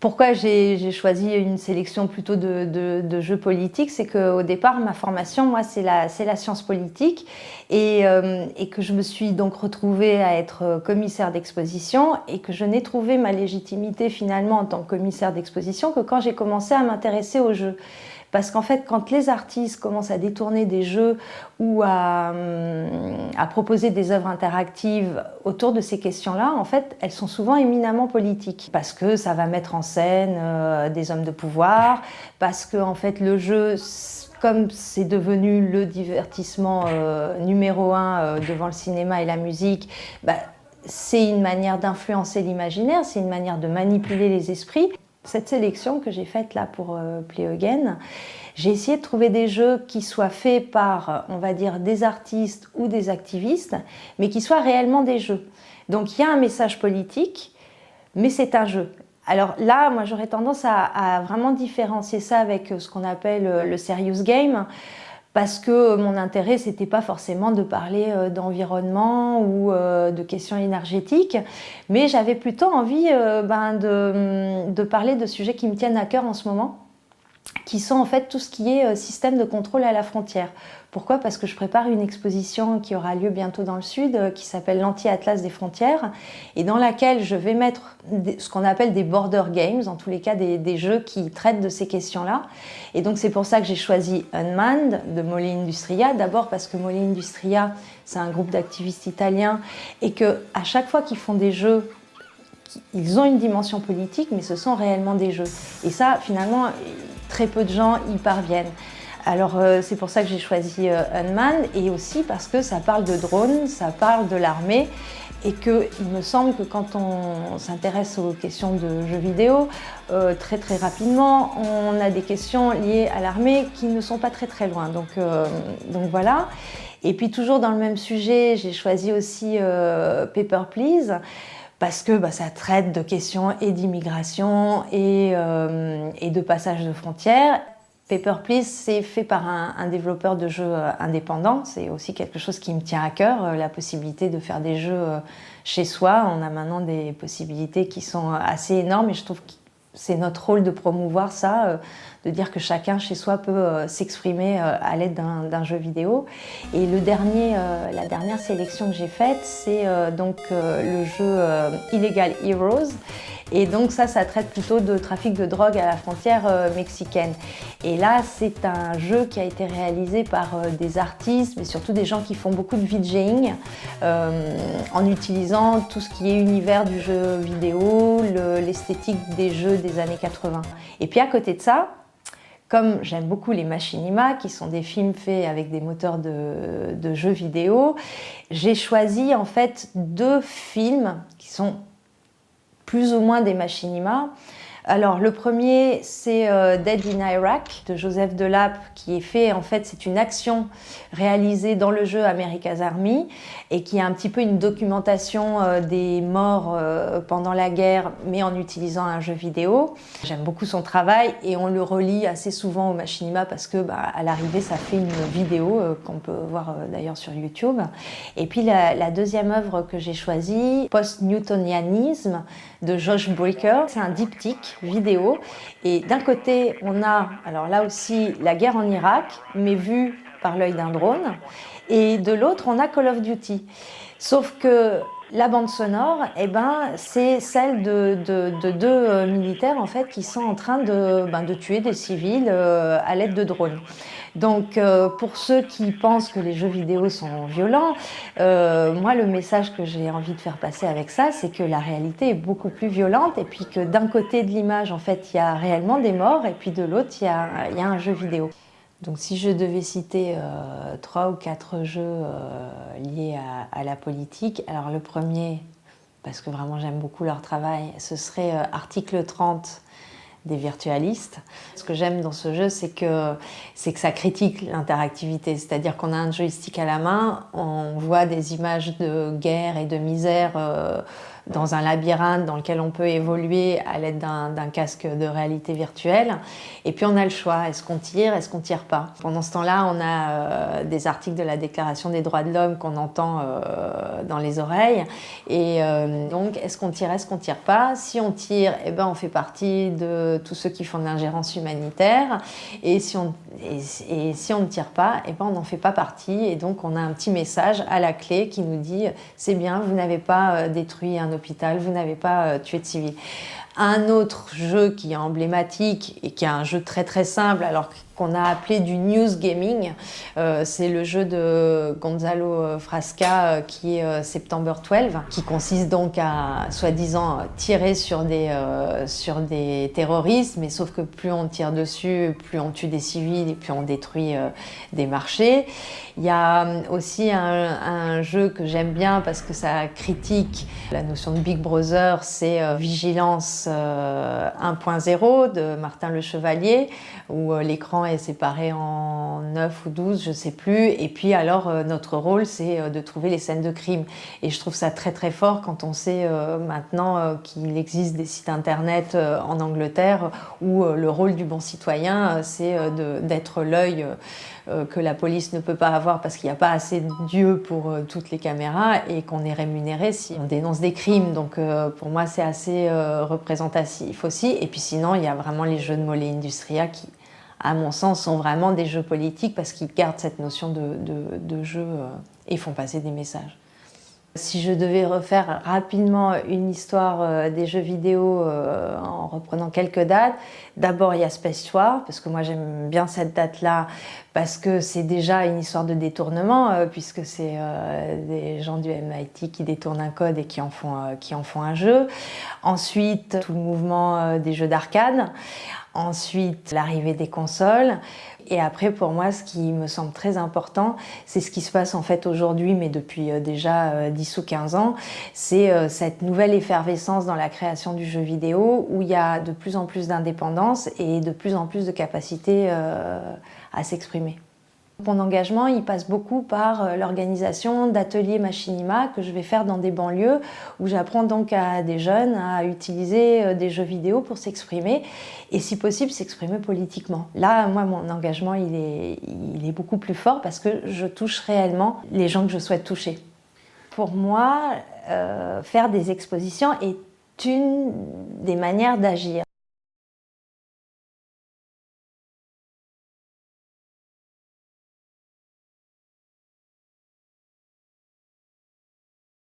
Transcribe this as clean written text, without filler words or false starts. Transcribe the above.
Pourquoi j'ai choisi une sélection plutôt de jeux politiques? C'est qu'au départ, ma formation, moi, c'est la science politique et que je me suis donc retrouvée à être commissaire d'exposition et que je n'ai trouvé ma légitimité finalement en tant que commissaire d'exposition que quand j'ai commencé à m'intéresser aux jeux. Parce qu'en fait, quand les artistes commencent à détourner des jeux ou à proposer des œuvres interactives autour de ces questions-là, en fait, elles sont souvent éminemment politiques. Parce que ça va mettre en scène des hommes de pouvoir, parce que en fait, le jeu, comme c'est devenu le divertissement numéro 1 devant le cinéma et la musique, c'est une manière d'influencer l'imaginaire, c'est une manière de manipuler les esprits. Cette sélection que j'ai faite là pour Play Again, j'ai essayé de trouver des jeux qui soient faits par, on va dire, des artistes ou des activistes, mais qui soient réellement des jeux. Donc il y a un message politique, mais c'est un jeu. Alors là, moi j'aurais tendance à vraiment différencier ça avec ce qu'on appelle le serious game, parce que mon intérêt, c'était pas forcément de parler d'environnement ou de questions énergétiques, mais j'avais plutôt envie de parler de sujets qui me tiennent à cœur en ce moment, qui sont en fait tout ce qui est système de contrôle à la frontière. Pourquoi? Parce que je prépare une exposition qui aura lieu bientôt dans le Sud, qui s'appelle l'Anti-Atlas des frontières, et dans laquelle je vais mettre ce qu'on appelle des border games, en tous les cas des jeux qui traitent de ces questions-là. Et donc c'est pour ça que j'ai choisi Unmanned de Mole Industria, d'abord parce que Mole Industria, c'est un groupe d'activistes italiens, et qu'à chaque fois qu'ils font des jeux, ils ont une dimension politique, mais ce sont réellement des jeux. Et ça, finalement, très peu de gens y parviennent. Alors c'est pour ça que j'ai choisi Unmanned, et aussi parce que ça parle de drones, ça parle de l'armée, et qu'il me semble que quand on s'intéresse aux questions de jeux vidéo, très rapidement, on a des questions liées à l'armée qui ne sont pas très loin. Donc voilà. Et puis toujours dans le même sujet, j'ai choisi aussi Paper Please, parce que ça traite de questions et d'immigration et de passage de frontières. Paper Please, c'est fait par un développeur de jeux indépendant. C'est aussi quelque chose qui me tient à cœur, la possibilité de faire des jeux chez soi. On a maintenant des possibilités qui sont assez énormes et je trouve que c'est notre rôle de promouvoir ça, de dire que chacun chez soi peut s'exprimer à l'aide d'un jeu vidéo. Et la dernière sélection que j'ai faite, c'est le jeu Illegal Heroes. Et donc ça traite plutôt de trafic de drogue à la frontière mexicaine. Et là, c'est un jeu qui a été réalisé par des artistes, mais surtout des gens qui font beaucoup de VJing, en utilisant tout ce qui est univers du jeu vidéo, l'esthétique des jeux des années 80. Et puis à côté de ça, comme j'aime beaucoup les machinima, qui sont des films faits avec des moteurs de jeux vidéo, j'ai choisi en fait 2 films qui sont plus ou moins des machinima. Alors le premier, c'est Dead in Iraq de Joseph Delap, qui est fait, en fait, c'est une action réalisée dans le jeu America's Army et qui est un petit peu une documentation des morts pendant la guerre, mais en utilisant un jeu vidéo. J'aime beaucoup son travail et on le relie assez souvent au machinima parce que à l'arrivée, ça fait une vidéo qu'on peut voir d'ailleurs sur YouTube. Et puis la deuxième œuvre que j'ai choisie, Post-Newtonianisme de Josh Breaker, c'est un diptyque vidéo. Et d'un côté, on a, alors là aussi, la guerre en Irak, mais vue par l'œil d'un drone. Et de l'autre, on a Call of Duty. Sauf que la bande sonore, c'est celle de 2 militaires en fait, qui sont en train de tuer des civils à l'aide de drones. Donc pour ceux qui pensent que les jeux vidéo sont violents, moi le message que j'ai envie de faire passer avec ça, c'est que la réalité est beaucoup plus violente et puis que d'un côté de l'image, en fait, il y a réellement des morts et puis de l'autre, il y a un jeu vidéo. Donc si je devais citer 3 ou 4 jeux liés à la politique, alors le premier, parce que vraiment j'aime beaucoup leur travail, ce serait Article 30 des virtualistes. Ce que j'aime dans ce jeu, c'est que ça critique l'interactivité, c'est-à-dire qu'on a un joystick à la main, on voit des images de guerre et de misère dans un labyrinthe dans lequel on peut évoluer à l'aide d'un casque de réalité virtuelle. Et puis on a le choix, est-ce qu'on tire, est-ce qu'on tire pas? Pendant ce temps-là, on a des articles de la Déclaration des droits de l'homme qu'on entend dans les oreilles. Et donc, est-ce qu'on tire pas? Si on tire, eh ben, on fait partie de tous ceux qui font de l'ingérence humanitaire. Et si on ne tire pas, eh ben, on n'en fait pas partie. Et donc, on a un petit message à la clé qui nous dit « C'est bien, vous n'avez pas détruit un hôpital, vous n'avez pas tué de civils ». Un autre jeu qui est emblématique et qui est un jeu très très simple, alors qu'on a appelé du news gaming, c'est le jeu de Gonzalo Frasca qui est September 12, qui consiste donc à soi-disant tirer sur des terroristes, mais sauf que plus on tire dessus, plus on tue des civils et plus on détruit des marchés. Il y a aussi un jeu que j'aime bien parce que ça critique la notion de Big Brother, c'est Vigilance 1.0 de Martin Le Chevalier, où l'écran est séparé en 9 ou 12, je ne sais plus. Et puis alors, notre rôle, c'est de trouver les scènes de crime. Et je trouve ça très très fort quand on sait maintenant qu'il existe des sites internet en Angleterre où le rôle du bon citoyen, c'est d'être l'œil que la police ne peut pas avoir parce qu'il n'y a pas assez d'yeux pour toutes les caméras et qu'on est rémunéré si on dénonce des crimes. Donc pour moi, c'est assez représentatif aussi. Et puis sinon, il y a vraiment les jeux de Molle Industria qui, à mon sens, sont vraiment des jeux politiques parce qu'ils gardent cette notion de jeu et font passer des messages. Si je devais refaire rapidement une histoire des jeux vidéo en reprenant quelques dates, d'abord il y a Space War, parce que moi j'aime bien cette date-là, parce que c'est déjà une histoire de détournement, puisque c'est des gens du MIT qui détournent un code et qui en font un jeu. Ensuite, tout le mouvement des jeux d'arcade. Ensuite, l'arrivée des consoles. Et après, pour moi, ce qui me semble très important, c'est ce qui se passe en fait aujourd'hui, mais depuis déjà 10 ou 15 ans, c'est cette nouvelle effervescence dans la création du jeu vidéo où il y a de plus en plus d'indépendance et de plus en plus de capacité à s'exprimer. Mon engagement, il passe beaucoup par l'organisation d'ateliers Machinima que je vais faire dans des banlieues où j'apprends donc à des jeunes à utiliser des jeux vidéo pour s'exprimer et si possible s'exprimer politiquement. Là, moi, mon engagement, il est beaucoup plus fort parce que je touche réellement les gens que je souhaite toucher. Pour moi, faire des expositions est une des manières d'agir.